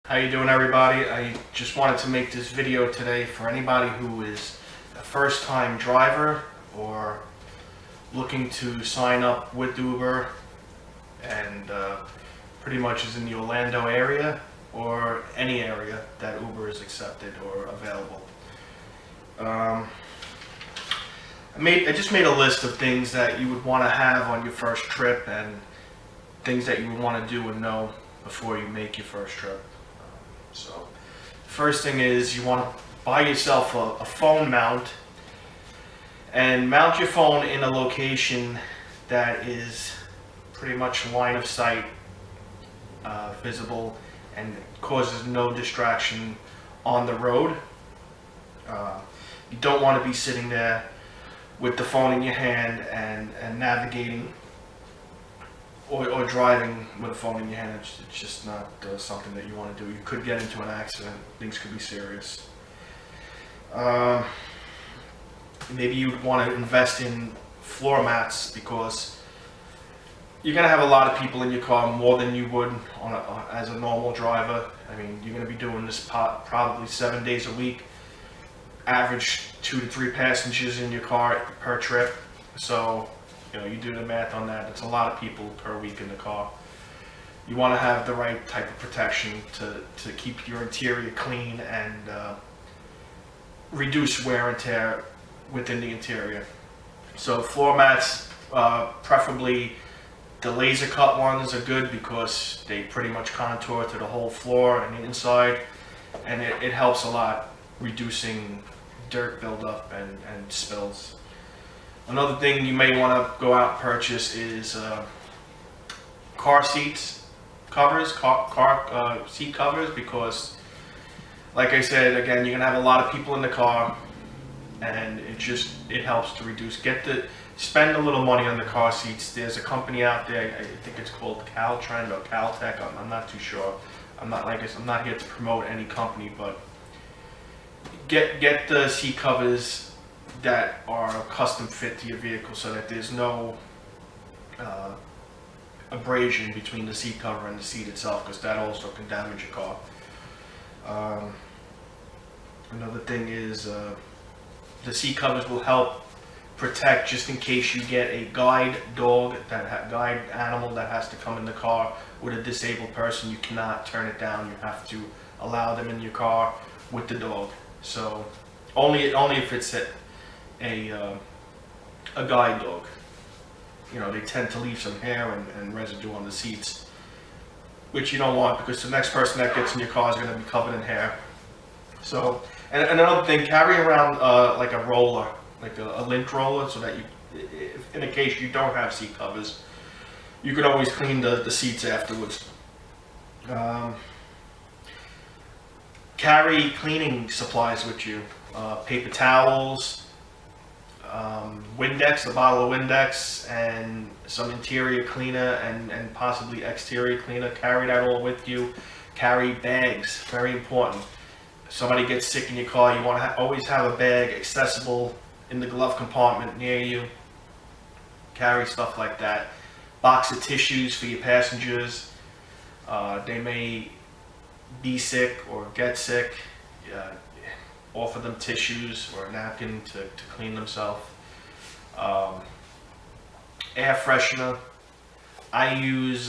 How you doing, everybody? I just wanted to make this video today for anybody who is a first-time driver or looking to sign up with Uber and pretty much is in the Orlando area or any area that Uber is accepted or available. I just made a list of things that you would want to have on your first trip and things that you would want to do and know before you make your first trip. So, first thing is you want to buy yourself a phone mount and mount your phone in a location that is pretty much line of sight visible and causes no distraction on the road. You don't want to be sitting there with the phone in your hand and navigating or driving with a phone in your hand. It's just not something that you want to do. You could get into an accident. Things could be serious. Maybe you would want to invest in floor mats because you're going to have a lot of people in your car, more than you would as a normal driver. I mean, you're going to be doing this probably 7 days a week. Average 2 to 3 passengers in your car per trip. So, you do the math on that. It's a lot of people per week in the car. You want to have the right type of protection to keep your interior clean and reduce wear and tear within the interior. So floor mats, preferably the laser cut ones, are good because they pretty much contour to the whole floor and the inside, and it helps a lot reducing dirt buildup and spills. Another thing you may want to go out and purchase is car seats covers, car seat covers, because like I said, again, you're gonna have a lot of people in the car, and it helps to reduce. Spend a little money on the car seats. There's a company out there, I think it's called Caltrend or Caltech. I'm not too sure. I'm not here to promote any company, but get the seat covers that are custom fit to your vehicle so that there's no abrasion between the seat cover and the seat itself, because that also can damage your car. Another thing is the seat covers will help protect, just in case you get a guide dog, guide animal that has to come in the car with a disabled person. You cannot turn it down. You have to allow them in your car with the dog. So only if it's a guide dog. They tend to leave some hair and residue on the seats, which you don't want, because the next person that gets in your car is going to be covered in hair. So, and another thing, carry around like a roller, like a lint roller, so that if in a case you don't have seat covers, you can always clean the seats afterwards. Carry cleaning supplies with you, paper towels, Windex, a bottle of Windex, and some interior cleaner and possibly exterior cleaner. Carry that all with you. Carry bags, very important. If somebody gets sick in your car, you want to always have a bag accessible in the glove compartment near you. Carry stuff like that. Box of tissues for your passengers. They may be sick or get sick. Offer them tissues or a napkin to clean themselves. Air freshener. I use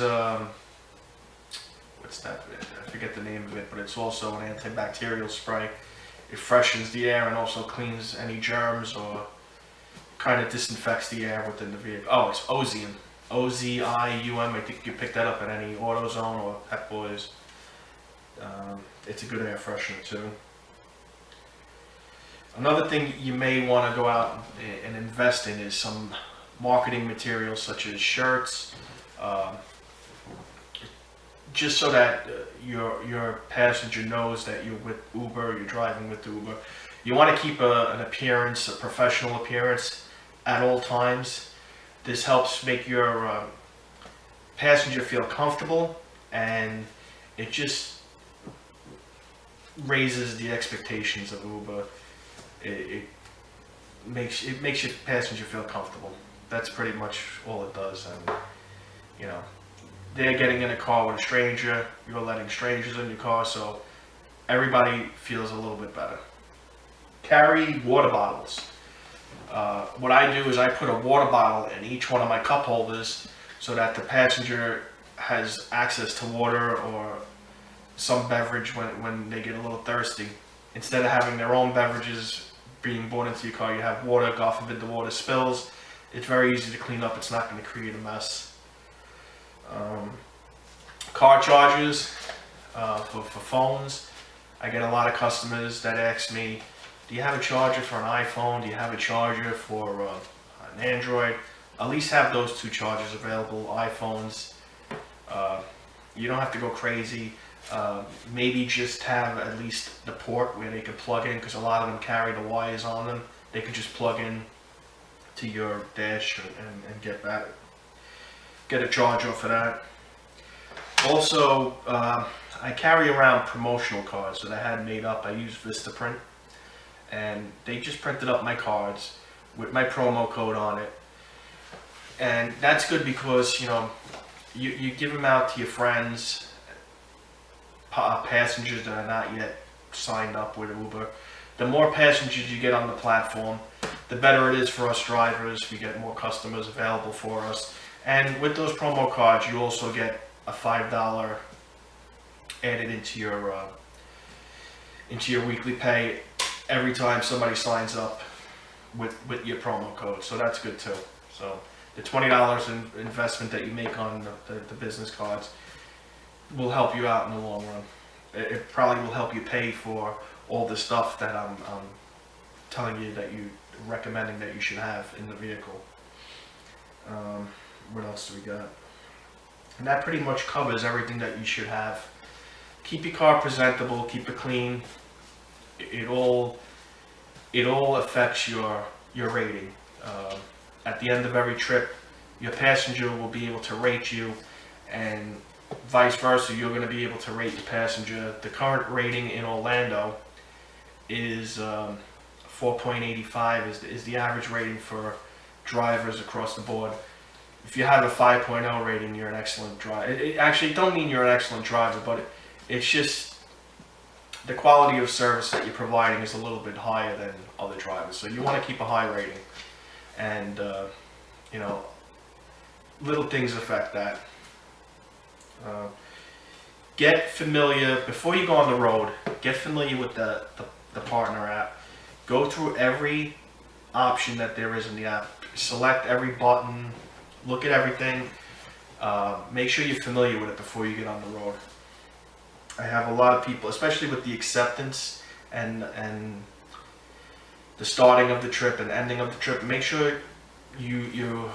what's that? I forget the name of it, but it's also an antibacterial spray. It freshens the air and also cleans any germs or kind of disinfects the air within the vehicle. Oh, it's Ozium. O-Z-I-U-M. I think you pick that up at any AutoZone or Pep Boys. It's a good air freshener too. Another thing you may want to go out and invest in is some marketing materials such as shirts, just so that your passenger knows that you're with Uber, you're driving with Uber. You want to keep an appearance, a professional appearance at all times. This helps make your passenger feel comfortable, and it just raises the expectations of Uber. It makes your passenger feel comfortable. That's pretty much all it does. And they're getting in a car with a stranger, you're letting strangers in your car, so everybody feels a little bit better. Carry water bottles. What I do is I put a water bottle in each one of my cup holders so that the passenger has access to water or some beverage when they get a little thirsty. Instead of having their own beverages being brought into your car, you have water. God forbid the water spills. It's very easy to clean up. It's not going to create a mess. Car chargers for phones. I get a lot of customers that ask me, do you have a charger for an iPhone? Do you have a charger for an Android? At least have those two chargers available. iPhones, you don't have to go crazy. Maybe just have at least the port where they can plug in, because a lot of them carry the wires on them. They could just plug in to your dash and get a charger for that. Also, I carry around promotional cards that I had made up. I use Vistaprint, and they just printed up my cards with my promo code on it. And that's good because, you give them out to your friends, passengers that are not yet signed up with Uber. The more passengers you get on the platform, the better it is for us drivers. We get more customers available for us. And with those promo cards, you also get a $5 added into your weekly pay every time somebody signs up with your promo code. So that's good too. So the $20 investment that you make on the business cards will help you out in the long run. It probably will help you pay for all the stuff that I'm telling you that you recommending that you should have in the vehicle. What else do we got? And that pretty much covers everything that you should have. Keep your car presentable, keep it clean. It all affects your rating. At the end of every trip, your passenger will be able to rate you, and vice versa, you're going to be able to rate the passenger. The current rating in Orlando is 4.85 is the average rating for drivers across the board. If you have a 5.0 rating, you're an excellent driver. It actually don't mean you're an excellent driver, but it's just the quality of service that you're providing is a little bit higher than other drivers. So you want to keep a high rating, and little things affect that. Get familiar before you go on the road. Get familiar with the partner app. Go through every option that there is in the app. Select every button. Look at everything. Make sure you're familiar with it before you get on the road. I have a lot of people, especially with the acceptance and the starting of the trip and ending of the trip. Make sure you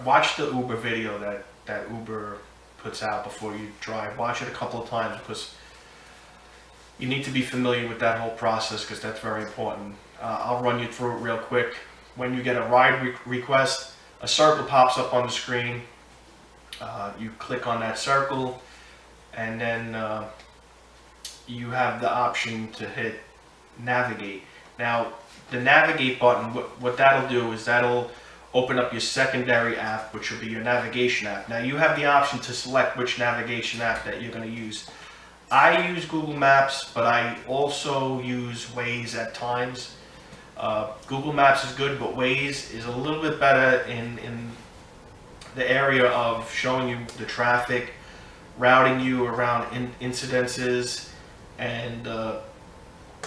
watch the Uber video that Uber puts out before you drive. Watch it a couple of times, because you need to be familiar with that whole process, because that's very important. I'll run you through it real quick. When you get a ride request, a circle pops up on the screen. You click on that circle, and then you have the option to hit navigate. Now, the navigate button, what that'll do is that'll open up your secondary app, which will be your navigation app. Now, you have the option to select which navigation app that you're going to use. I use Google Maps, but I also use Waze at times. Google Maps is good, but Waze is a little bit better in the area of showing you the traffic, routing you around incidences, and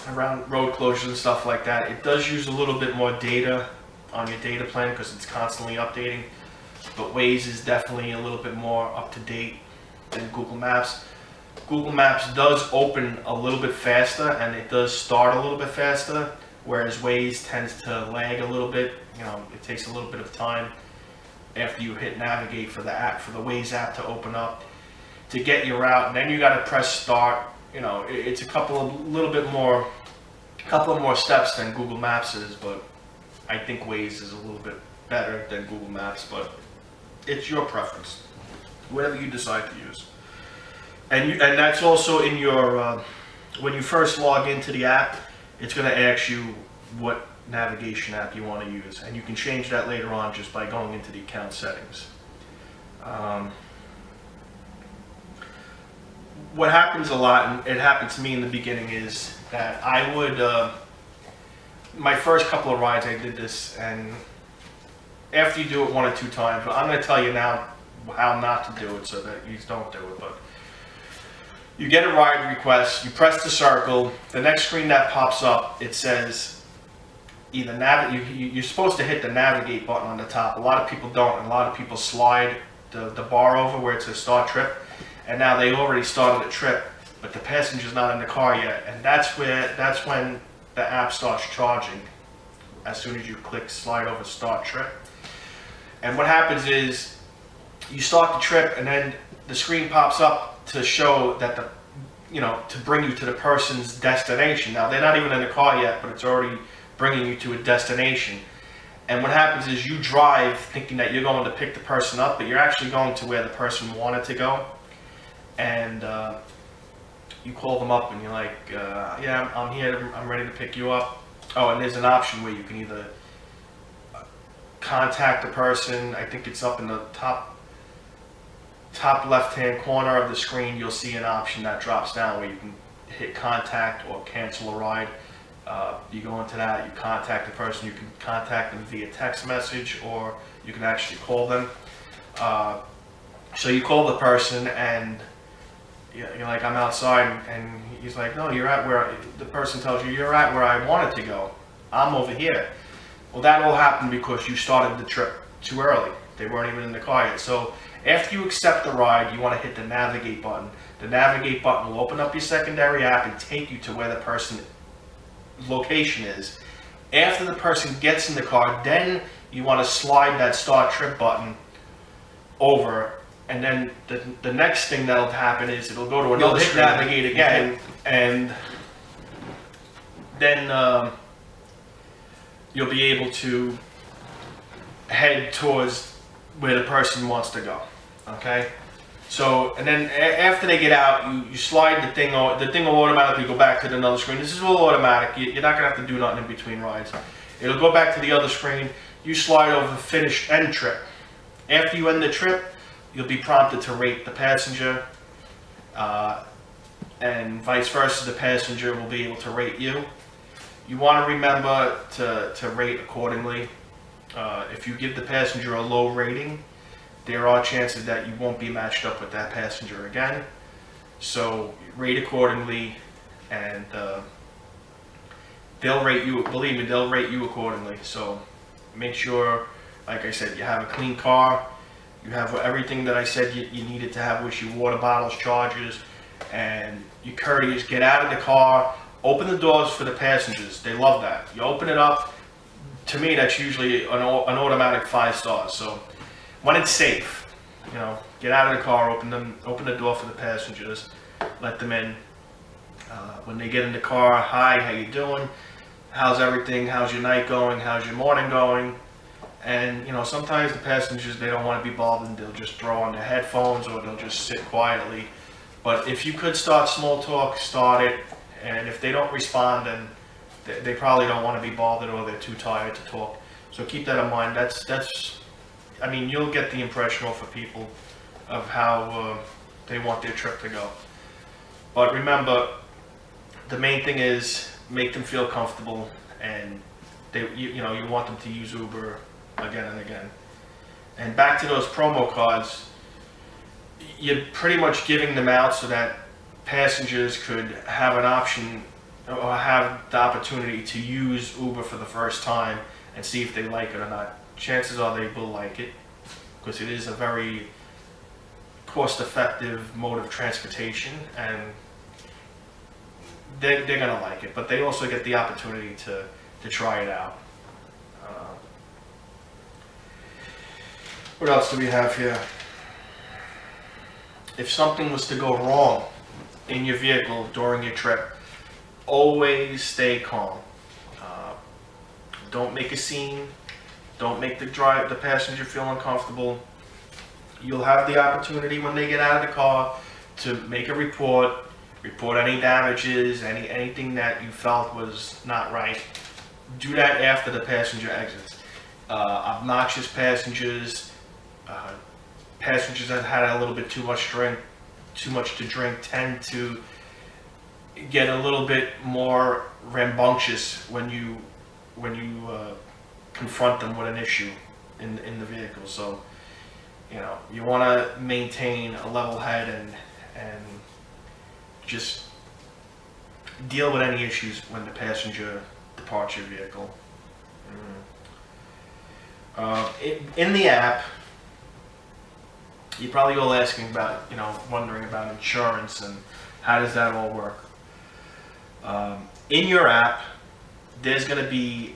around road closures and stuff like that. It does use a little bit more data on your data plan because it's constantly updating, but Waze is definitely a little bit more up to date than Google Maps. Google Maps does open a little bit faster, and it does start a little bit faster, whereas Waze tends to lag a little bit. It takes a little bit of time after you hit navigate for the app, for the Waze app to open up to get your route, and then you got to press start. It's a little bit more steps than Google Maps is, but I think Waze is a little bit better than Google Maps, but it's your preference, whatever you decide to use. And that's also in your, when you first log into the app, it's going to ask you what navigation app you want to use, and you can change that later on just by going into the account settings. what happens a lot, and it happened to me in the beginning, is that I would, my first couple of rides I did this, and after you do it 1 or 2 times, but I'm going to tell you now how not to do it so that you don't do it. But you get a ride request, you press the circle, the next screen that pops up, it says either you're supposed to hit the navigate button on the top. A lot of people don't, and a lot of people slide the bar over where it says start trip, and now they already started a trip, but the passenger's not in the car yet, and that's when the app starts charging as soon as you click slide over start trip. And what happens is you start the trip, and then the screen pops up to show that to bring you to the person's destination. Now they're not even in the car yet, but it's already bringing you to a destination. And what happens is you drive thinking that you're going to pick the person up, but you're actually going to where the person wanted to go. And you call them up and you're like, yeah, I'm here, I'm ready to pick you up. Oh, and there's an option where you can either contact the person. I think it's up in the top left-hand corner of the screen. You'll see an option that drops down where you can hit contact or cancel a ride. You go into that, you contact the person. You can contact them via text message, or you can actually call them. So you call the person, and you're like, I'm outside, and he's like, no, you're at where, the person tells you, you're at where I wanted to go. I'm over here. Well, that all happened because you started the trip too early. They weren't even in the car yet. So after you accept the ride, you want to hit the navigate button. The navigate button will open up your secondary app and take you to where the person's location is. After the person gets in the car, then you want to slide that start trip button over, and then the next thing that'll happen is it'll go to another screen, navigate again, and then you'll be able to head towards where the person wants to go. Okay, so and then after they get out, you slide the thing will automatically go back to another screen. This is all automatic. You're not gonna have to do nothing in between rides. It'll go back to the other screen. You slide over finish end trip. After you end the trip, you'll be prompted to rate the passenger, and vice versa. The passenger will be able to rate you. You want to remember to rate accordingly. If you give the passenger a low rating, there are chances that you won't be matched up with that passenger again. So rate accordingly, and they'll rate you. Believe me, they'll rate you accordingly. So make sure, like I said, you have a clean car. You have everything that I said you needed to have, which your water bottles, chargers, and your courteous. Get out of the car. Open the doors for the passengers. They love that. You open it up. To me, that's usually an automatic 5 stars. So when it's safe, get out of the car, open the door for the passengers, let them in. When they get in the car, hi, how you doing? How's everything? How's your night going? How's your morning going? And sometimes the passengers, they don't want to be bothered, and they'll just throw on their headphones, or they'll just sit quietly. But if you could start small talk, start it. And if they don't respond, then they probably don't want to be bothered, or they're too tired to talk. So keep that in mind. I mean, you'll get the impression off of people of how they want their trip to go. But remember, the main thing is make them feel comfortable, and you want them to use Uber again and again. And back to those promo cards, you're pretty much giving them out so that passengers could have an option, or have the opportunity to use Uber for the first time and see if they like it or not. Chances are they will like it, because it is a very cost-effective mode of transportation, and they're gonna like it. But they also get the opportunity to try it out. What else do we have here? If something was to go wrong in your vehicle during your trip, always stay calm. Don't make a scene. Don't make the passenger feel uncomfortable. You'll have the opportunity when they get out of the car to make a report any damages, anything that you felt was not right. Do that after the passenger exits. Obnoxious passengers, passengers that had a little bit too much drink, too much to drink tend to get a little bit more rambunctious when you confront them with an issue in the vehicle. So, you know, you want to maintain a level head and just deal with any issues when the passenger departs your vehicle. In the app, you're probably all asking about, you know, wondering about insurance and how does that all work. In your app, there's going to be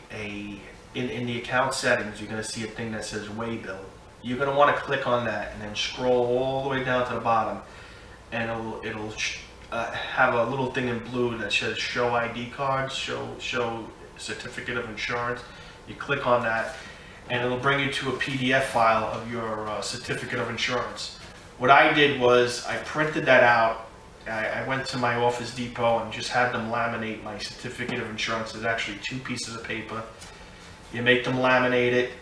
in the account settings, you're going to see a thing that says Waybill. You're going to want to click on that and then scroll all the way down to the bottom, and it'll have a little thing in blue that says show ID cards, show certificate of insurance. You click on that and it'll bring you to a PDF file of your certificate of insurance. What I did was I printed that out. I went to my Office Depot and just had them laminate my certificate of insurance. There's actually 2 pieces of paper. You make them laminate it.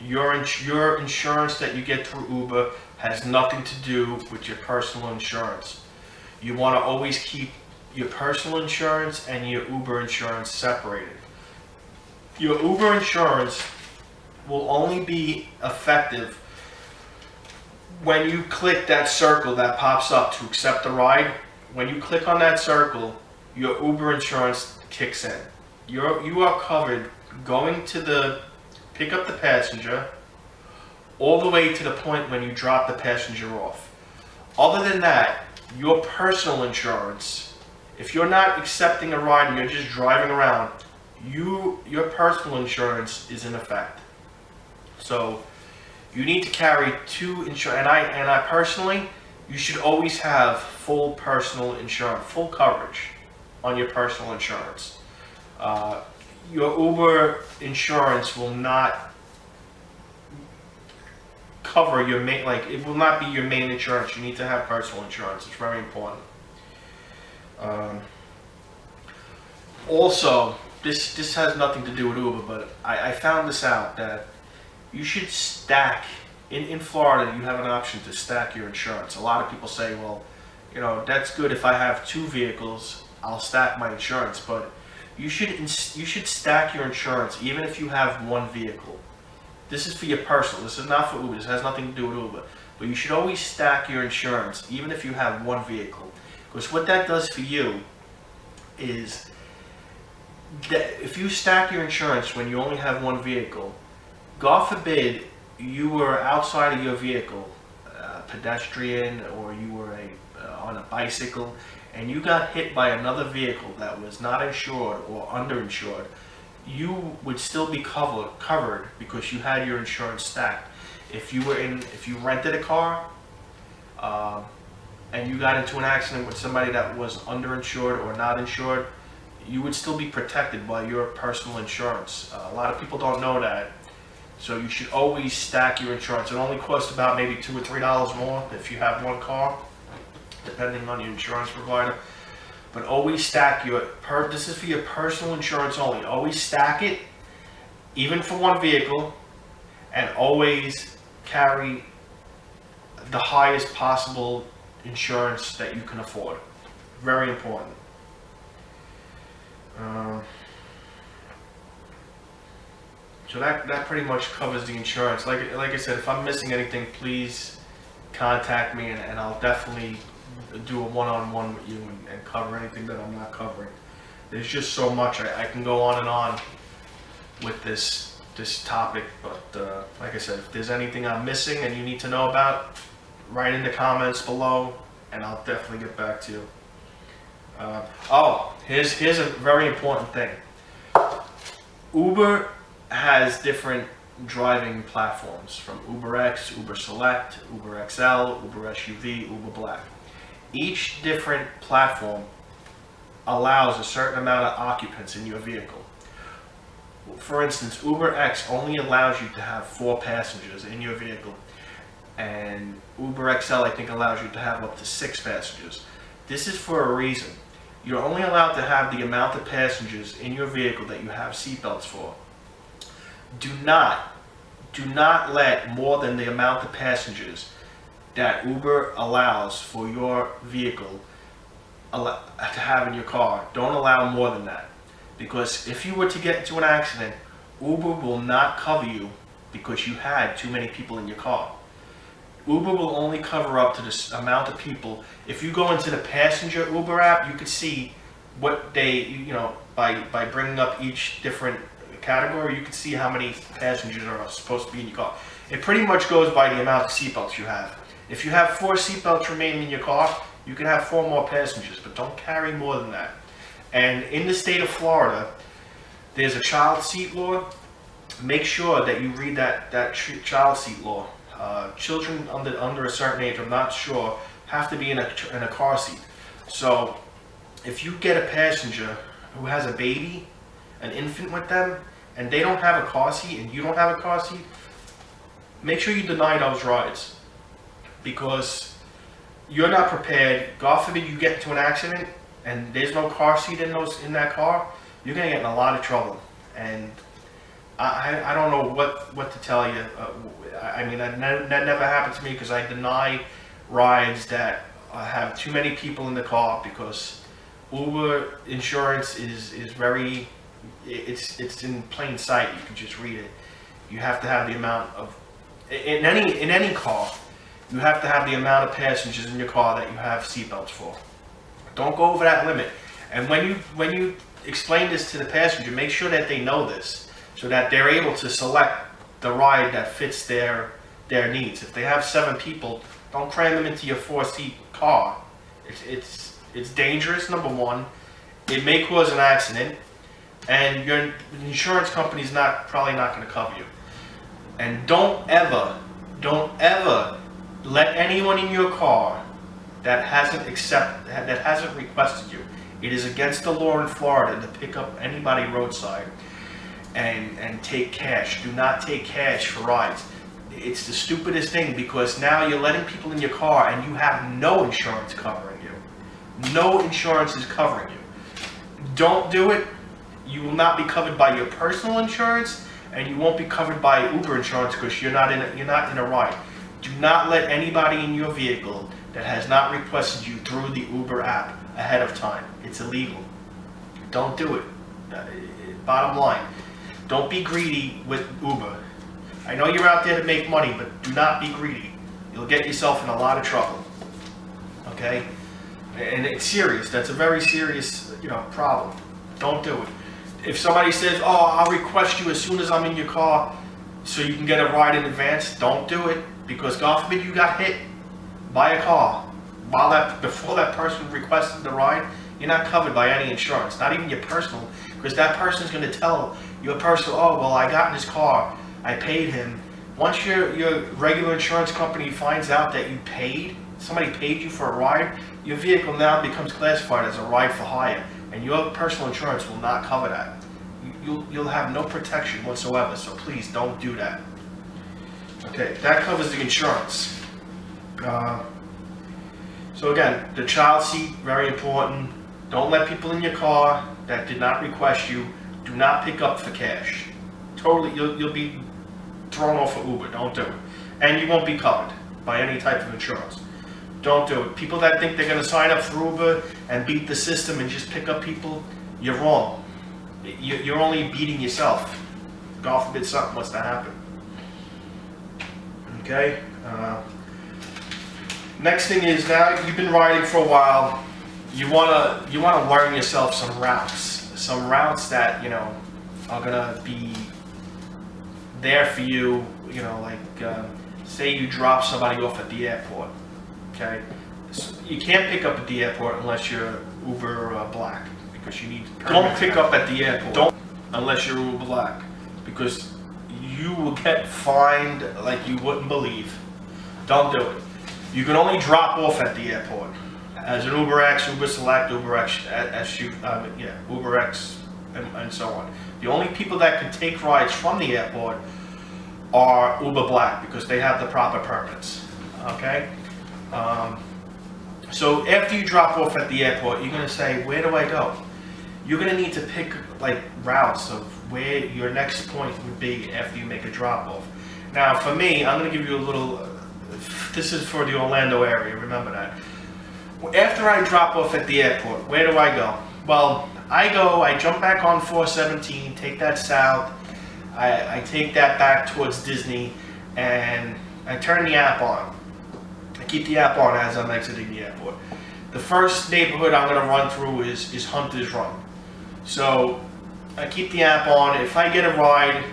Your insurance that you get through Uber has nothing to do with your personal insurance. You want to always keep your personal insurance and your Uber insurance separated. Your Uber insurance will only be effective when you click that circle that pops up to accept the ride. When you click on that circle, your Uber insurance kicks in. You are covered going to pick up the passenger all the way to the point when you drop the passenger off. Other than that, your personal insurance, if you're not accepting a ride and you're just driving around, your personal insurance is in effect. So you need to carry 2 insurance, and I personally, you should always have full personal insurance, full coverage on your personal insurance. Your Uber insurance will not cover your main, it will not be your main insurance. You need to have personal insurance. It's very important. Also, this has nothing to do with Uber, but I found this out that you should stack. In Florida, you have an option to stack your insurance. A lot of people say, well, you know, that's good if I have 2 vehicles, I'll stack my insurance, but you should stack your insurance even if you have 1 vehicle. This is for your personal. This is not for Uber. This has nothing to do with Uber. But you should always stack your insurance even if you have 1 vehicle. Because what that does for you is that if you stack your insurance when you only have 1 vehicle, God forbid you were outside of your vehicle, pedestrian, or you were on a bicycle, and you got hit by another vehicle that was not insured or underinsured, you would still be covered because you had your insurance stacked. If you rented a car and you got into an accident with somebody that was underinsured or not insured, you would still be protected by your personal insurance. A lot of people don't know that. So you should always stack your insurance. It only costs about maybe $2 or $3 more if you have 1 car, depending on your insurance provider. But always stack this is for your personal insurance only. Always stack it, even for 1 vehicle, and always carry the highest possible insurance that you can afford. Very important. So that pretty much covers the insurance. Like I said, if I'm missing anything, please contact me, and I'll definitely do a one-on-one with you and cover anything that I'm not covering. There's just so much. I can go on and on with this topic, but like I said, if there's anything I'm missing and you need to know about, write in the comments below, and I'll definitely get back to you. Here's a very important thing. Uber has different driving platforms, from UberX, Uber Select, Uber XL, Uber SUV, Uber Black. Each different platform allows a certain amount of occupants in your vehicle. For instance, UberX only allows you to have 4 passengers in your vehicle, and Uber XL I think allows you to have up to 6 passengers. This is for a reason. You're only allowed to have the amount of passengers in your vehicle that you have seatbelts for. Do not let more than the amount of passengers that Uber allows for your vehicle to have in your car. Don't allow more than that. Because if you were to get into an accident, Uber will not cover you because you had too many people in your car. Uber will only cover up to this amount of people. If you go into the passenger Uber app, you can see what they, by bringing up each different category, you can see how many passengers are supposed to be in your car. It pretty much goes by the amount of seatbelts you have. If you have 4 seatbelts remaining in your car, you can have 4 more passengers, but don't carry more than that. And in the state of Florida, there's a child seat law. Make sure that you read that child seat law. Children under a certain age, I'm not sure, have to be in a car seat. So if you get a passenger who has a baby, an infant with them, and they don't have a car seat and you don't have a car seat, make sure you deny those rides, because you're not prepared. God forbid you get into an accident and there's no car seat in that car, you're gonna get in a lot of trouble. And I don't know what to tell you. I mean, that never happened to me because I deny rides that have too many people in the car, because Uber insurance is very, it's in plain sight. You can just read it. You have to have the amount of, in any car, you have to have the amount of passengers in your car that you have seatbelts for. Don't go over that limit. And when you explain this to the passenger, make sure that they know this, so that they're able to select the ride that fits their needs. If they have 7 people, don't cram them into your 4-seat car. It's dangerous, number one. It may cause an accident, and your insurance company's probably not going to cover you. And don't ever let anyone in your car that hasn't requested you. It is against the law in Florida to pick up anybody roadside and take cash. Do not take cash for rides. It's the stupidest thing, because now you're letting people in your car and you have no insurance covering you. No insurance is covering you. Don't do it. You will not be covered by your personal insurance, and you won't be covered by Uber insurance because you're not in a ride. Do not let anybody in your vehicle that has not requested you through the Uber app ahead of time. It's illegal. Don't do it. Bottom line, don't be greedy with Uber. I know you're out there to make money, but do not be greedy. You'll get yourself in a lot of trouble. Okay? And it's serious. That's a very serious, problem. Don't do it. If somebody says, "Oh, I'll request you as soon as I'm in your car so you can get a ride in advance," don't do it, because God forbid you got hit by a car before that person requested the ride. You're not covered by any insurance, not even your personal, because that person's going to tell your personal, "Oh, well, I got in his car, I paid him." Once your regular insurance company finds out that somebody paid you for a ride, your vehicle now becomes classified as a ride for hire, and your personal insurance will not cover that. You'll have no protection whatsoever, so please don't do that. Okay, that covers the insurance. So again, the child seat, very important. Don't let people in your car that did not request you. Do not pick up for cash. Totally, you'll be thrown off for Uber. Don't do it. And you won't be covered by any type of insurance. Don't do it. People that think they're going to sign up for Uber and beat the system and just pick up people, you're wrong. You're only beating yourself. God forbid something was to happen. Okay? Next thing is, now you've been riding for a while, you wanna learn yourself some routes that are gonna be there for you. Say you drop somebody off at the airport. Okay, so you can't pick up at the airport unless you're Uber Black, because you need. Don't pick up at the airport. Don't, unless you're Uber Black, because you will get fined like you wouldn't believe. Don't do it. You can only drop off at the airport as an Uber X, Uber Select, Uber X, Uber X, and so on. The only people that can take rides from the airport are Uber Black, because they have the proper permits. Okay. So after you drop off at the airport, you're going to say, "Where do I go?" You're going to need to pick routes of where your next point would be after you make a drop off. Now, for me, I'm going to give you a little this is for the Orlando area, remember that. After I drop off at the airport, where do I go? Well, I jump back on 417, take that south, I take that back towards Disney, and I turn the app on. I keep the app on as I'm exiting the airport. The first neighborhood I'm going to run through is Hunter's Run. So I keep the app on. If I get a ride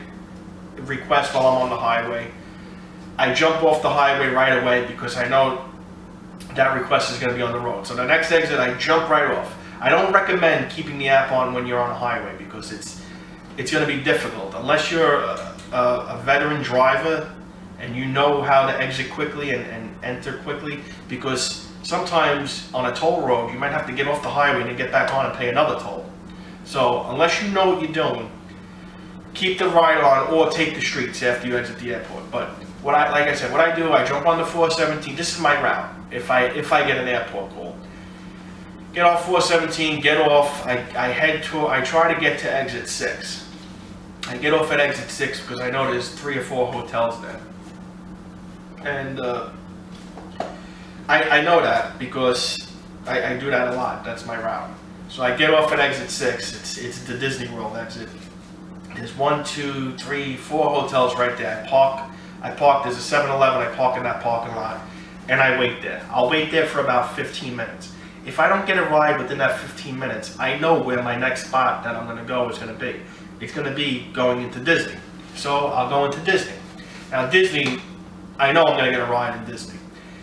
request while I'm on the highway, I jump off the highway right away because I know that request is going to be on the road. So the next exit, I jump right off. I don't recommend keeping the app on when you're on a highway because it's going to be difficult. Unless you're a veteran driver and you know how to exit quickly and enter quickly, because sometimes on a toll road, you might have to get off the highway and then get back on and pay another toll. So unless you know what you're doing, keep the ride on or take the streets after you exit the airport. But what I do, I jump on the 417. This is my route. If I get an airport call, get off 417, get off. I try to get to exit 6. I get off at exit 6 because I know there's 3 or 4 hotels there, and I know that because I do that a lot. That's my route. So I get off at exit 6. It's the Disney World exit. There's 1, 2, 3, 4 hotels right there. I park. There's a 7-Eleven. I park in that parking lot, and I wait there. I'll wait there for about 15 minutes. If I don't get a ride within that 15 minutes, I know where my next spot that I'm going to go is going to be. It's going to be going into Disney. So I'll go into Disney. Now Disney, I know I'm going to get a ride in Disney.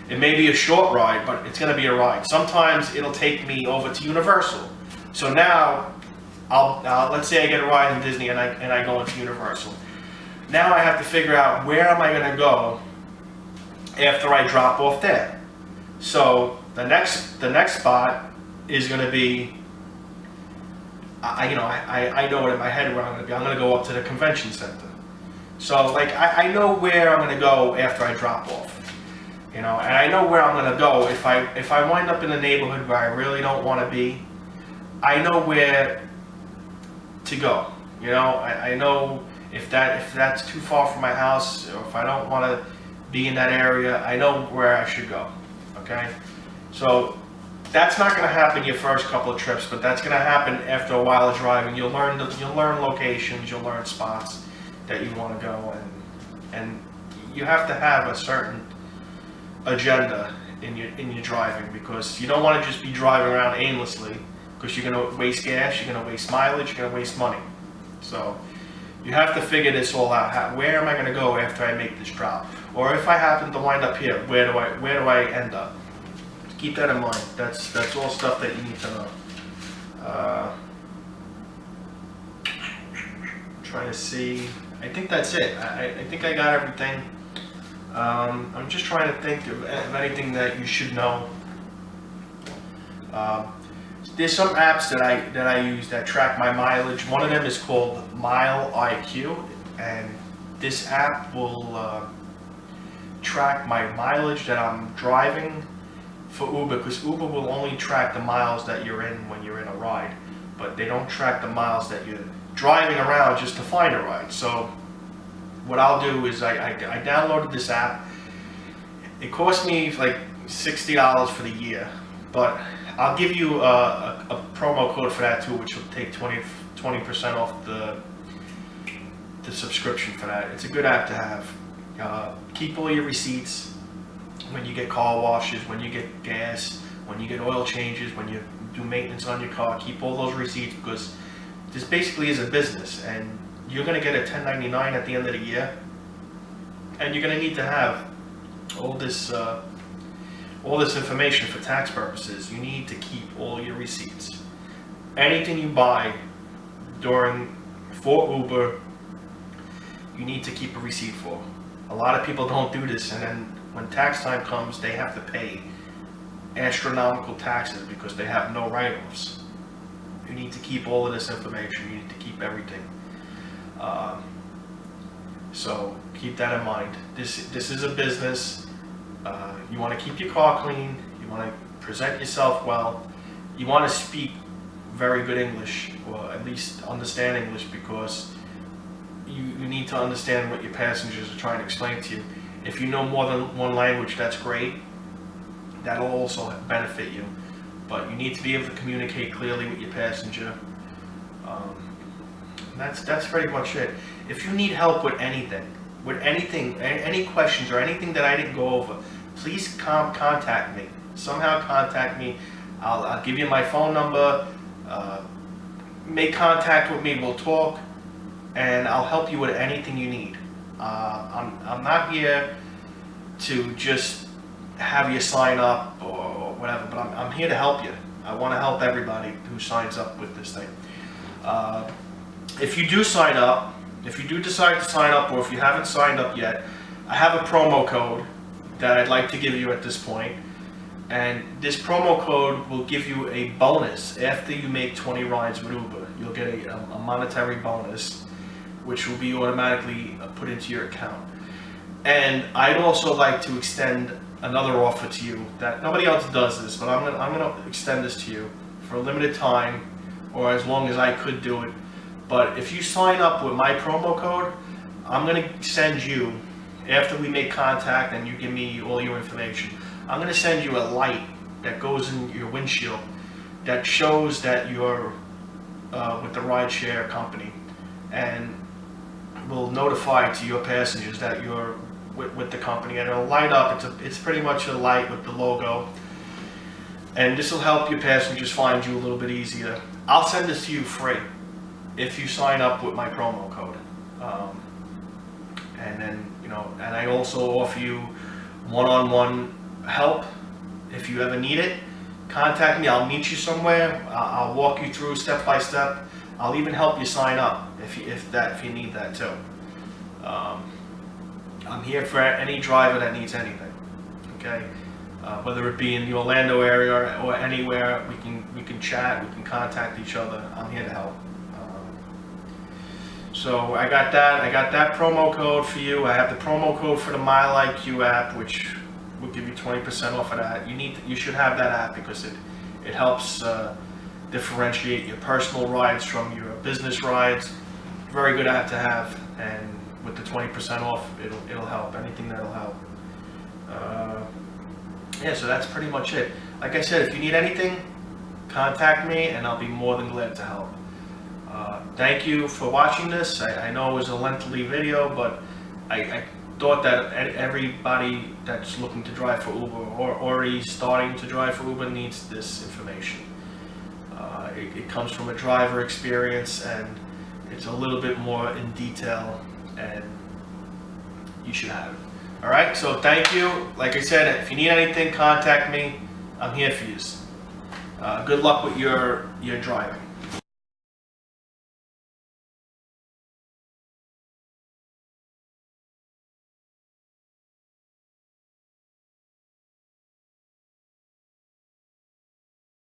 It may be a short ride, but it's going to be a ride. Sometimes it'll take me over to Universal. So now, let's say I get a ride in Disney and I go into Universal. Now I have to figure out where am I going to go after I drop off there. So the next spot is going to be, I know it in my head where I'm going to be. I'm going to go up to the convention center. So I know where I'm going to go after I drop off. And I know where I'm going to go if I wind up in a neighborhood where I really don't want to be. I know where to go. I know if that's too far from my house, or if I don't want to be in that area, I know where I should go. Okay, so that's not going to happen your first couple of trips, but that's going to happen after a while of driving. You'll learn locations, you'll learn spots that you want to go, and you have to have a certain agenda in your driving, because you don't want to just be driving around aimlessly, because you're going to waste gas, you're going to waste mileage, you're going to waste money. So you have to figure this all out. Where am I going to go after I make this drop? Or if I happen to wind up here, where do I end up? Keep that in mind. That's all stuff that you need to know. Trying to see. I think that's it. I think I got everything. I'm just trying to think of anything that you should know. There's some apps that I use that track my mileage. One of them is called Mile IQ, and this app will track my mileage that I'm driving for Uber, because Uber will only track the miles that you're in when you're in a ride, but they don't track the miles that you're driving around just to find a ride. So what I'll do is I downloaded this app. It cost me like $60 for the year, but I'll give you a promo code for that too, which will take 20% off the subscription for that. It's a good app to have. Keep all your receipts when you get car washes, when you get gas, when you get oil changes, when you do maintenance on your car. Keep all those receipts, because this basically is a business, and you're going to get a 1099 at the end of the year, and you're going to need to have all this information for tax purposes. You need to keep all your receipts. Anything you buy for Uber, you need to keep a receipt for. A lot of people don't do this, and then when tax time comes, they have to pay astronomical taxes because they have no write-offs. You need to keep all of this information. You need to keep everything. So keep that in mind. This is a business. You want to keep your car clean. You want to present yourself well. You want to speak very good English, or at least understand English, because you need to understand what your passengers are trying to explain to you. If you know more than one language, that's great. That'll also benefit you. But you need to be able to communicate clearly with your passenger. That's pretty much it. If you need help with anything, any questions or anything that I didn't go over, please contact me. Somehow contact me. I'll give you my phone number. Make contact with me. We'll talk, and I'll help you with anything you need. I'm not here to just have you sign up or whatever, but I'm here to help you. I want to help everybody who signs up with this thing. If you do sign up, if you do decide to sign up, or if you haven't signed up yet, I have a promo code that I'd like to give you at this point. And this promo code will give you a bonus after you make 20 rides with Uber. You'll get a monetary bonus, which will be automatically put into your account. And I'd also like to extend another offer to you that nobody else does this, but I'm gonna extend this to you for a limited time, or as long as I could do it. But if you sign up with my promo code, I'm gonna send you, after we make contact and you give me all your information, I'm gonna send you a light that goes in your windshield that shows that you're with the rideshare company, and will notify to your passengers that you're with the company, and it'll light up. It's pretty much a light with the logo, and this will help your passengers find you a little bit easier. I'll send this to you free if you sign up with my promo code, and then and I also offer you one-on-one help if you ever need it. Contact me. I'll meet you somewhere. I'll walk you through step by step. I'll even help you sign up if you need that too. I'm here for any driver that needs anything. Okay, whether it be in the Orlando area or anywhere, we can chat. We can contact each other. I'm here to help. So I got that promo code for you. I have the promo code for the MileIQ app, which will give you 20% off of that. You should have that app because it helps differentiate your personal rides from your business rides. Very good app to have, and with the 20% off, it'll help. Anything that'll help. Yeah, so that's pretty much it. Like I said, if you need anything, contact me, and I'll be more than glad to help. Thank you for watching this. I know it was a lengthy video, but I thought that everybody that's looking to drive for Uber or already starting to drive for Uber needs this information. It comes from a driver experience, and it's a little bit more in detail, and you should have it. All right, so thank you. Like I said, if you need anything, contact me. I'm here for you. Good luck with your driving.